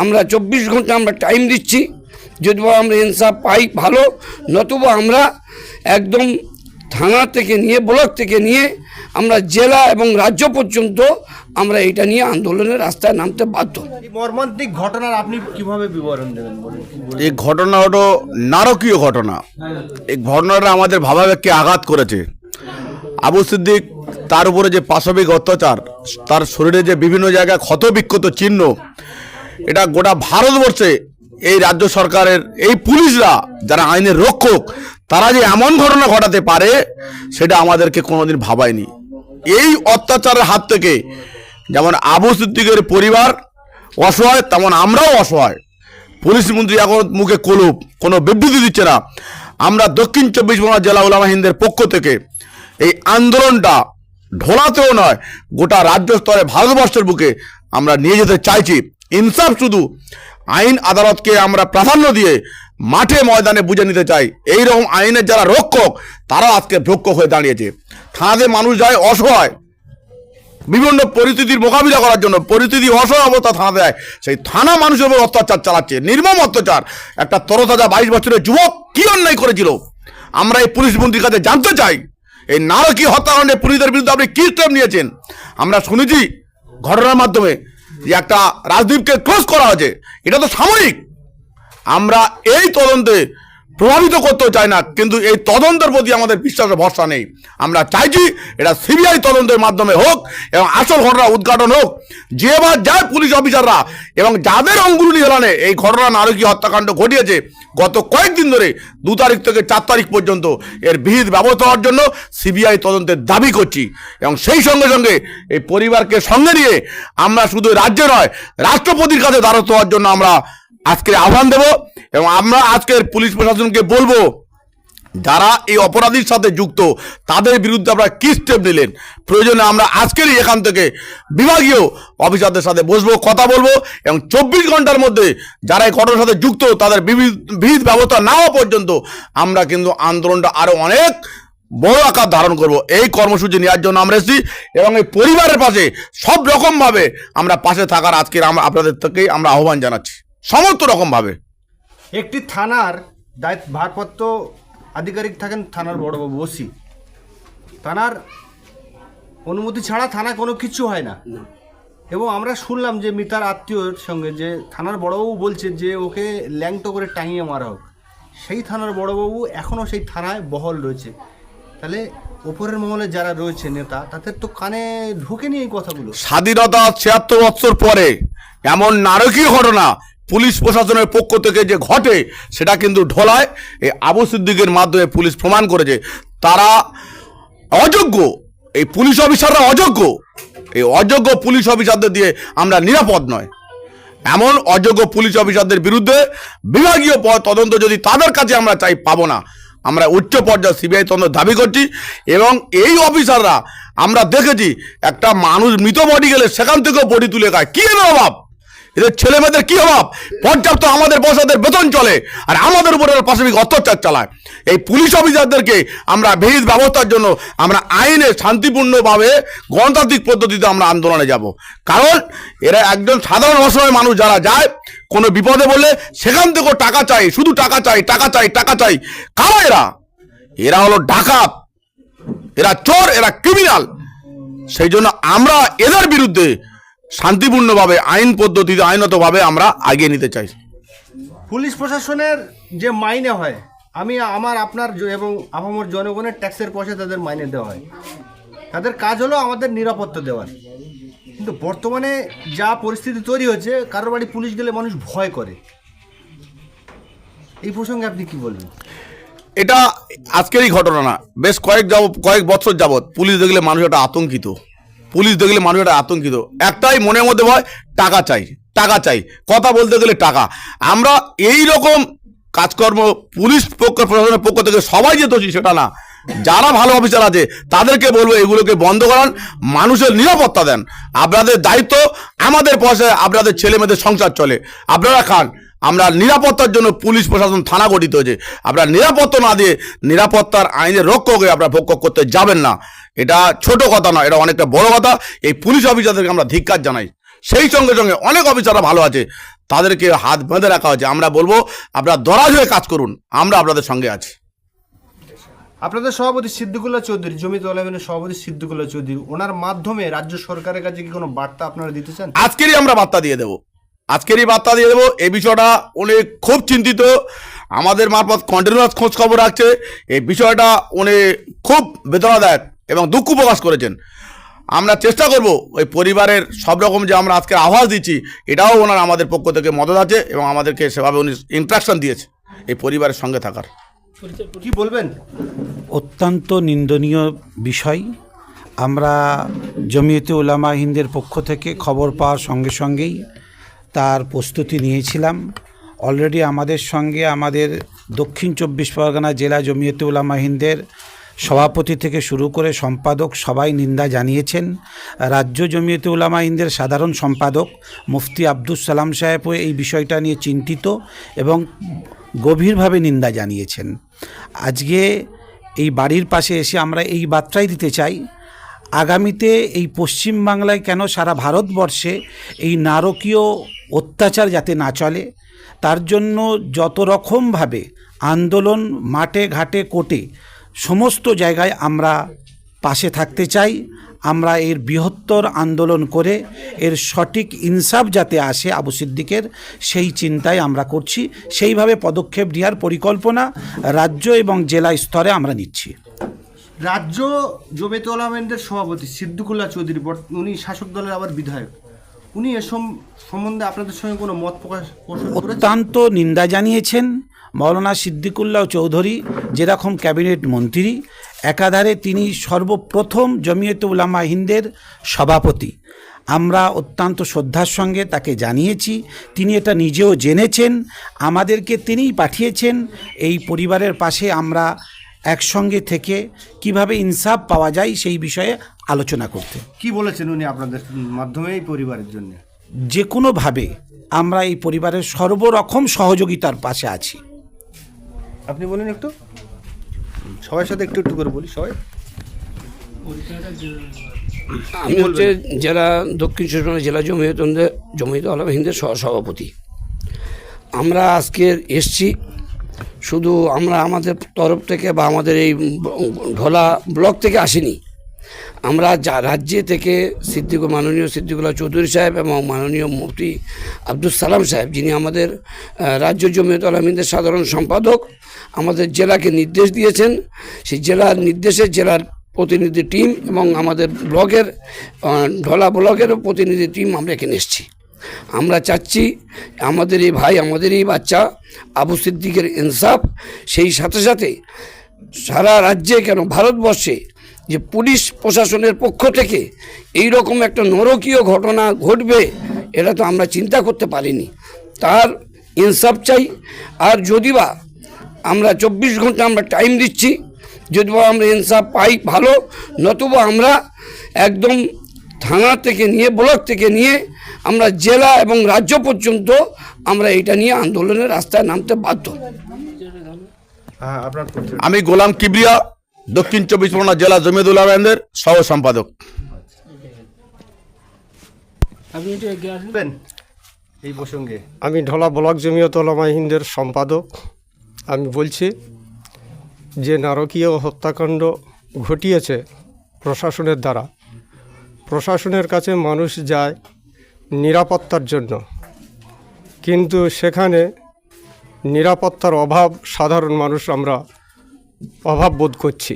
আমরা 24 ঘন্টা আমরা টাইম দিচ্ছি, যদি আমরা ইনসাফ পাই ভালো, নতুবা আমরা একদম থানা থেকে নিয়ে ব্লক থেকে নিয়ে আমরা জেলা এবং রাজ্য পর্যন্ত আমরা এটা নিয়ে আন্দোলনের রাস্তায় নামতে বাধ্য। মর্মান্তিক ঘটনার আপনি কিভাবে বিবরণ দেবেন? এই ঘটনা হলো নারকীয় ঘটনা। এই ঘটনাটা আমাদের ভাবাবেগকে আঘাত করেছে। আবু সিদ্দিক, তার উপরে যে পাশবিক অত্যাচার, তার শরীরে যে বিভিন্ন জায়গায় ক্ষতবিক্ষত চিহ্ন, এটা গোটা ভারতবর্ষে এই রাজ্য সরকারের এই পুলিশরা যারা আইনের রক্ষক, তারা যে এমন ঘটনা ঘটাতে পারে সেটা আমাদেরকে কোনোদিন ভাবায়নি। এই অত্যাচারের হাত থেকে যেমন আবু সিদ্দিকের পরিবার অসহায়, তেমন আমরাও অসহায়। পুলিশ মন্ত্রী এখন মুখে কলুপ, কোনো বিবৃতি দিচ্ছে না। আমরা দক্ষিণ 24 পরগনা জেলা উলামা হিন্দের পক্ষ থেকে এই আন্দোলনটা ঢোলাতেও নয়, গোটা রাজ্য স্তরে ভারতবর্ষের বুকে আমরা নিয়ে যেতে চাইছি। ইনসাফ শুধু আইন আদালতকে আমরা প্রাধান্য দিয়ে মাঠে ময়দানে বুঝে নিতে চাই। এইরকম আইনের যারা রক্ষক, তারা আজকে ভক্ষক হয়ে দাঁড়িয়েছে। থানাতে মানুষ যায় অসহায়, বিভিন্ন পরিস্থিতির মোকাবিলা করার জন্য, পরিস্থিতি অসহায় অবস্থা থানা দেয়, সেই থানা মানুষের উপর অত্যাচার চালাচ্ছে, নির্মম অত্যাচার। একটা তরতাজা 22 বছরের যুবক কি অন্যায় করেছিল আমরা এই পুলিশ মন্ত্রীর কাছে জানতে চাই। এই নারকীয় হত্যাকাণ্ডে পুলিশের বিরুদ্ধে আপনি কি স্টেপ নিয়েছেন? আমরা শুনেছি ঘটনার মাধ্যমে যে একটা রাজদীপকে ক্লোজ করা হয়েছে, এটা তো সাময়িক। আমরা এই তদন্তে প্রভাবিত করতে চাই না, কিন্তু এই তদন্তের প্রতি আমাদের বিশ্বাসের ভরসা নেই। আমরা চাইছি এটা সিবিআই তদন্তের মাধ্যমে হোক এবং আসল ঘটনা উদ্ঘাটন হোক। যে বা যায় পুলিশ অফিসাররা এবং যাদের অঙ্গুলি হেলানে এই ঘটনা নারকীয় হত্যাকাণ্ড ঘটিয়েছে, গত কয়েকদিন ধরে 2 তারিখ থেকে 4 তারিখ পর্যন্ত এর বিহিত ব্যবস্থা হওয়ার জন্য সিবিআই তদন্তের দাবি করছি। এবং সেই সঙ্গে সঙ্গে এই পরিবারকে সঙ্গে নিয়ে আমরা শুধু রাজ্যে নয়, রাষ্ট্রপতির কাছে দ্বারস্থ হওয়ার জন্য আমরা আজকে আহ্বান দেব। এবং আমরা আজকের পুলিশ প্রশাসনকে বলবো, যারা এই অপরাধীর সাথে যুক্ত, তাদের বিরুদ্ধে আপনারা কি স্টেপ নিলেন। প্রয়োজনে আমরা আজকেরই এখান থেকে বিভাগীয় অফিসারদের সাথে বসবো, কথা বলবো, এবং 24 ঘন্টার মধ্যে যারা এই ঘটনার সাথে যুক্ত তাদের বিহিত ব্যবস্থা না হওয়া পর্যন্ত আমরা কিন্তু আন্দোলনটা আরো অনেক বড় আকার ধারণ করব। এই কর্মসূচি নেওয়ার জন্য আমরা এসেছি এবং এই পরিবারের পাশে সব রকমভাবে আমরা পাশে থাকার আজকের আমরা আপনাদের থেকেই আমরা আহ্বান জানাচ্ছি, সমস্ত রকমভাবে। একটি থানার ভারপ্রাপ্ত আধিকারিক থাকেন থানার বড়বাবু, ওসি। থানার অনুমতি ছাড়া থানায় কোনো কিছু হয় না। এবং আমরা শুনলাম যে মিতার আত্মীয়র সঙ্গে যে থানার বড়বাবু বলছে যে ওকে ল্যাংটো করে টাঙিয়ে মারা হোক। সেই থানার বড়বাবু এখনও সেই থানায় বহাল রয়েছে। তাহলে ওপরের মহলে যারা রয়েছে নেতা, তাদের তো কানে ঢুকেনি এই কথাগুলো। স্বাধীনতা 76 বছর পরে এমন নারকীয় ঘটনা পুলিশ প্রশাসনের পক্ষ থেকে যে ঘটে, সেটা কিন্তু ঢোলায় এই আবু সিদ্দিকের মাধ্যমে পুলিশ প্রমাণ করেছে তারা অযোগ্য। এই পুলিশ অফিসাররা অযোগ্য। এই অযোগ্য পুলিশ অফিসারদের দিয়ে আমরা নিরাপদ নয়। এমন অযোগ্য পুলিশ অফিসারদের বিরুদ্ধে বিভাগীয় তদন্ত যদি তাদের কাছে আমরা চাই, পাবো না। আমরা উচ্চ পর্যায়ে সিবিআই তদন্ত দাবি করছি। এবং এই অফিসাররা আমরা দেখেছি, একটা মানুষ মৃত বডি গেলে সেখান থেকেও বডি তুলে খায়। কি অভাব এদের, ছেলে মেয়েদের কি অভাব? পর্যাপ্ত আমাদের বসাদের বেতন চলে, আর আমাদের উপরে পাশবিক অত্যাচার চালায়। এই পুলিশ অফিসারদেরকে আমরা বিহিত ব্যবস্থার জন্য আমরা আইনে শান্তিপূর্ণভাবে গণতান্ত্রিক পদ্ধতিতে আমরা আন্দোলনে যাব। কারণ এরা একজন সাধারণ অসহায় মানুষ যারা যায় কোনো বিপদে বললে সেখান থেকেও টাকা চাই, শুধু টাকা চাই, টাকা চাই, টাকা চাই। কারা এরা? এরা হলো ডাকাত, এরা চোর, এরা ক্রিমিনাল। সেই জন্য আমরা এদের বিরুদ্ধে শান্তিপূর্ণভাবে আইন পদ্ধতিতে আইনতভাবে আমরা আগিয়ে নিতে চাই। পুলিশ প্রশাসনের যে মাইনে হয়, আপনার এবং আপামর জনগণের ট্যাক্সের পয়সা তাদের মাইনে দেওয়া হয়। তাদের কাজ হলো আমাদের নিরাপত্তা দেওয়ার। কিন্তু বর্তমানে যা পরিস্থিতি তৈরি হয়েছে, কারোর বাড়ি পুলিশ গেলে মানুষ ভয় করে। এই প্রসঙ্গে আপনি কি বলবেন? এটা আজকেরই ঘটনা না, বেশ কয়েক বছর যাবৎ পুলিশ দেখলে মানুষ একটা আতঙ্কিত। পুলিশ দেখলে মানুষ একটা আতঙ্কিত, একটাই মনের মধ্যে ভয়, টাকা চাই, টাকা চাই, কথা বলতে গেলে টাকা। আমরা এই রকম কাজকর্ম পুলিশ প্রশাসনের পক্ষ থেকে সবাই যে দোষী সেটা না, যারা ভালো অফিসার আছে তাদেরকে বলবো এগুলোকে বন্ধ করান, মানুষের নিরাপত্তা দেন। আপনাদের দায়িত্ব, আমাদের পয়সায় আপনাদের ছেলে মেয়েদের সংসার চলে, আপনারা খান। আমরা নিরাপত্তার জন্য পুলিশ প্রশাসন থানা গঠিত হয়েছে। আপনারা নিরাপত্তা না দিয়ে নিরাপত্তার আইনের রক্ষক হয়ে আপনারা ভক্ষক করতে যাবেন না। এটা ছোট কথা নয়, এটা অনেকটা বড় কথা। এই পুলিশ অফিসারদেরকে আমরা ধিক্কার জানাই। সেই সঙ্গে সঙ্গে অনেক অফিসাররা ভালো আছে, তাদেরকে হাত বেঁধে রাখা হয়েছে। আমরা বলবো আপনারা দরাজ হয়ে কাজ করুন, আমরা আপনাদের সঙ্গে আছি। আপনাদের সভাপতি সিদ্দিকুল্লাহ চৌধুরী, জমিয়ত উলামায়ের সভাপতি সিদ্দিকুল্লাহ চৌধুরী, ওনার মাধ্যমে রাজ্য সরকারের কাছে কি কোনো বার্তা আপনারা দিতে চান? আজকেরই আমরা বার্তা দিয়ে দেবো, এই বিষয়টা উনি খুব চিন্তিত, আমাদের মারফত কন্টিনিউয়াস খোঁজ খবর রাখছে। এই বিষয়টা উনি খুব বেদনাদায়ক এবং দুঃখ প্রকাশ করেছেন। আমরা চেষ্টা করব ওই পরিবারের সব রকম যে আমরা আজকে আভাস দিচ্ছি, এটাও ওনার আমাদের পক্ষ থেকে মদত আছে এবং আমাদেরকে সেভাবে উনি ইন্ট্রাকশন দিয়েছে এই পরিবারের সঙ্গে থাকার। কি বলবেন? অত্যন্ত নিন্দনীয় বিষয়। আমরা জমিয়তে উলামা হিন্দের পক্ষ থেকে খবর পাওয়ার সঙ্গে সঙ্গেই তার প্রস্তুতি নিয়েছিলাম। অলরেডি আমাদের সঙ্গে আমাদের দক্ষিণ 24 পরগনা জেলা জমিয়তে উলামা হিন্দের সভাপতি থেকে শুরু করে সম্পাদক সবাই নিন্দা জানিয়েছেন। রাজ্য জমিয়তে উলামা হিন্দের সাধারণ সম্পাদক মুফতি আব্দুস সালাম সাহেবও এই বিষয়টা নিয়ে চিন্তিত এবং গভীরভাবে নিন্দা জানিয়েছেন। আজকে এই বাড়ির পাশে এসে আমরা এই বার্তাই দিতে চাই, আগামীতে এই পশ্চিমবাংলায় কেন সারা ভারতবর্ষে এই নারকীয় অত্যাচার যাতে না চলে, তার জন্য যত রকমভাবে আন্দোলন মাঠে ঘাটে কোর্টে সমস্ত জায়গায় আমরা পাশে থাকতে চাই। আমরা এর বৃহত্তর আন্দোলন করে এর সঠিক ইনসাফ যাতে আসে আবু সিদ্দিকের, সেই চিন্তায় আমরা করছি। সেইভাবে পদক্ষেপ নেওয়ার পরিকল্পনা রাজ্য এবং জেলা স্তরে আমরা নিচ্ছি। রাজ্য জমিয়তে উলামায়ের সভাপতি সিদ্দিকুল্লাহ চৌধুরী, উনি শাসক দলের আবার বিধায়ক, উনি সম্বন্ধে আপনাদের সঙ্গে কোনো মত প্রকাশ করেছেন? অত্যন্ত নিন্দা জানিয়েছেন। মৌলানা সিদ্দিকুল্লাহ চৌধুরী যেরকম ক্যাবিনেট মন্ত্রী, একাধারে তিনি সর্বপ্রথম জমিয়তে উলামা হিন্দের সভাপতি। আমরা অত্যন্ত শ্রদ্ধার সঙ্গে তাকে জানিয়েছি, তিনি এটা নিজেও জেনেছেন, আমাদেরকে তিনিই পাঠিয়েছেন এই পরিবারের পাশে আমরা একসঙ্গে থেকে কিভাবে ইনসাফ পাওয়া যায় সেই বিষয়ে আলোচনা করতে। কি বলেছেন উনি আপনাদের মাধ্যমে এই পরিবারের জন্য? যে কোনোভাবে আমরা এই পরিবারের সর্বরকম সহযোগিতার পাশে আছি। আপনি বলুন একটু, সবার সাথে একটু একটু করে বলি সবাই। আমি হচ্ছে জেলা দক্ষিণ 24 পরগনা জেলা জমিয়তে উলামা হিন্দের সহসভাপতি। আমরা আজকে এসছি, শুধু আমরা আমাদের তরফ থেকে বা আমাদের এই ঢোলা ব্লক থেকে আসিনি, আমরা রাজ্যে থেকে মাননীয় সিদ্দিকুল্লাহ চৌধুরী সাহেব এবং মাননীয় মুফতি আব্দুস সালাম সাহেব, যিনি আমাদের রাজ্য জমিয়তে উলামা হিন্দের সাধারণ সম্পাদক, আমাদের জেলাকে নির্দেশ দিয়েছেন। সেই জেলার নির্দেশে জেলার প্রতিনিধি টিম এবং আমাদের ব্লকের ঢোলা ব্লকেরও প্রতিনিধি টিম আমরা এখানে এসেছি। আমরা চাচ্ছি আমাদের এই ভাই, আমাদের এই বাচ্চা আবু সিদ্দিকের ইনসাফ, সেই সাথে সাথে সারা রাজ্যে কেন ভারতবর্ষে যে পুলিশ প্রশাসনের পক্ষ থেকে এই রকম একটা নরকীয় ঘটনা ঘটবে এটা তো আমরা চিন্তা করতে পারিনি। তার ইনসাফ চাই। আর যদিবা আমরা 24 ঘন্টা আমরা টাইম দিচ্ছি, যদিবা আমরা ইনসাফ পাই ভালো, নতুবা আমরা একদম থানা থেকে নিয়ে ব্লক থেকে নিয়ে আমরা জেলা এবং রাজ্য পর্যন্ত আমরা এটা নিয়ে আন্দোলনের রাস্তায় নামতে বাধ্য। আমি গোলাম কিবরিয়া, দক্ষিণ 24 পরগনা জেলা জমিয়তে উলামা হিন্দের সহ সম্পাদক। এই প্রসঙ্গে আমি ঢোলা ব্লক জমিয়তে উলামা হিন্দের সম্পাদক। আমি বলছি যে নারকীয় হত্যাকাণ্ড ঘটিয়েছে প্রশাসনের দ্বারা, প্রশাসনের কাছে মানুষ যায় নিরাপত্তার জন্য, কিন্তু সেখানে নিরাপত্তার অভাব, সাধারণ মানুষ আমরা অভাব বোধ করছি।